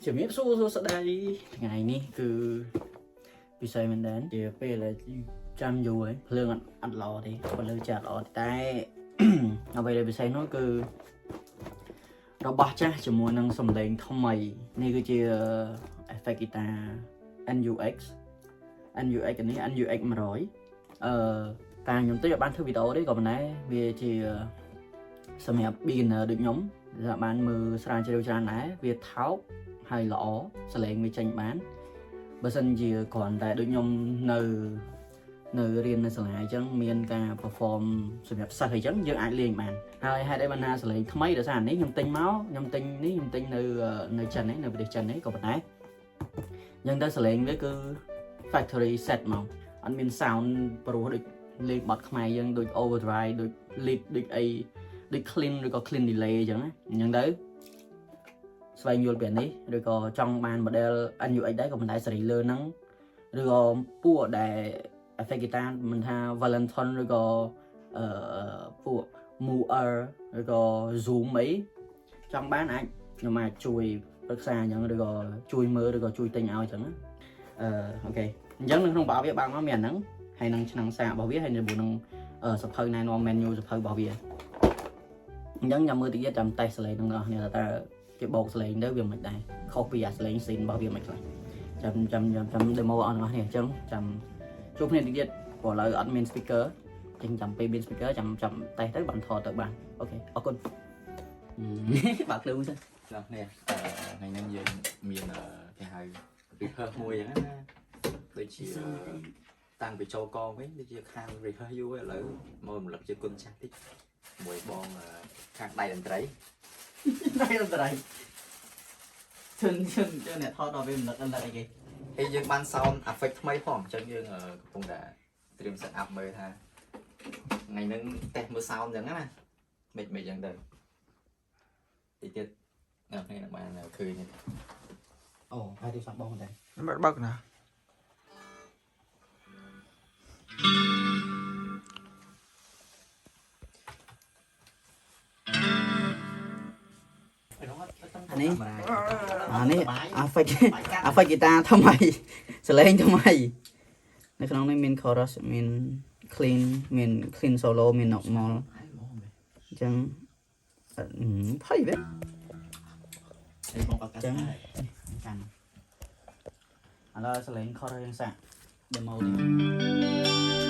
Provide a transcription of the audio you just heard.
ជំរាបសួរសួស្តីថ្ងៃនេះគឺពិសេសមែនដែរជាពេលដែលចាំយូរហើយភ្លើងអត់ល្អទេបើលើចាត់ល្អតែអ្វីដែលពិសេសនោះគឺរបស់ចាស់ជាមួយនឹងសំឡេងថ្មីនេះគឺជា effect guitar NUX នេះ NUX 100តាខ្ញុំទៅបានធ្វើវីដេអូទេក៏ប៉ុន្តែវាជាសម្រាប់ beginner ដូចខ្ញុំដែលបានមើលស្រាវជ្រាវច្រើនដែរវាថោកហើយល្អសលេងវាចេញបានបើសិនជាគ្រាន់តែដូចខ្ញុំនៅរៀននៅសាលាអញ្ចឹងមានការ perform សម្រាប់សិស្សអញ្ចឹងយើងអាចលេងបានហើយហេតុអីបានថាសលេងថ្មីដោយសារនេះខ្ញុំទិញនៅចិននៅប្រទេសចិនក៏ប៉ុន្តែអញ្ចឹងទៅសលេងវាគឺ factory set មកអត់មាន sound ព្រោះដូចលេងបត់ខ្មែរយើងដូច overdrive ដូច lead ដូចអីដូច clean ឬក៏ clean delay អញ្ចឹងទៅស្វែងយល់ពីនេះឬក៏ចង់បាន model NUX ដែរក៏ប៉ុន្តែសេរីលើហ្នឹងឬក៏ពួកដែល effect guitar មិនថា Valenton ឬក៏ពួក Moore ឬក៏ Zoom អីចង់បានអាចខ្ញុំអាចជួយប្រឹក្សាអញ្ចឹងឬក៏ជួយមើលឬក៏ជួយទិញឲ្យអញ្ចឹងអូខេអញ្ចឹងនៅក្នុងប្រអប់វាបើកមកមានអាហ្នឹងហើយនឹងឆ្នាំងសាករបស់វាហើយនៅនឹងសភៅណែនាំ menu សភៅរបស់វាអញ្ចឹងចាំមើលតិចទៀតចាំតេស្តសលេងទាំងអស់គ្នាតើគេបោកសលេងទៅវាមិនដែរខុសពីអាសលេងស៊ីនរបស់វាមិនខ្លះចាំ demo អស់ទាំងអស់គ្នាអញ្ចឹងចាំជួបគ្នាតិចទៀតព្រោះឥឡូវអត់មាន speaker អញ្ចឹងចាំពេលមាន speaker ចាំតេស្តទៅបានថតទៅបានអូខេអរគុណបើកភ្លើងទៅដល់នេះថ្ងៃនេះយើងមានគេហៅ rehearse មួយអញ្ចឹងណាដូចជាតាំងពីចូលកងវិញដូចជាខាង rehearse យូរឥឡូវមករំលឹកជាគុណចាស់តិចមួយបងខាងដៃតន្ត្រីជន់អ្នកថតដល់វាមិនដឹងអីគេហើយយើងបាន sound effect ថ្មីផងអញ្ចឹងយើងកំពុងតែត្រៀម set up មើលថាថ្ងៃហ្នឹងតេស្តមើល sound អញ្ចឹងណាមិនអញ្ចឹងទៅតិចទៀតអ្នកនេះបានឃើញអូហើយទីសាប់បងតែបើកណានេះeffect guitar ថ្មីសលេងថ្មីនៅក្នុងនេះមាន chorus មាន clean solo មាន normal អញ្ចឹងថៃវិញបងប្រកាសចឹងកាន់ឥឡូវសលេង chorus យ៉ាងសាក់ demo នេះ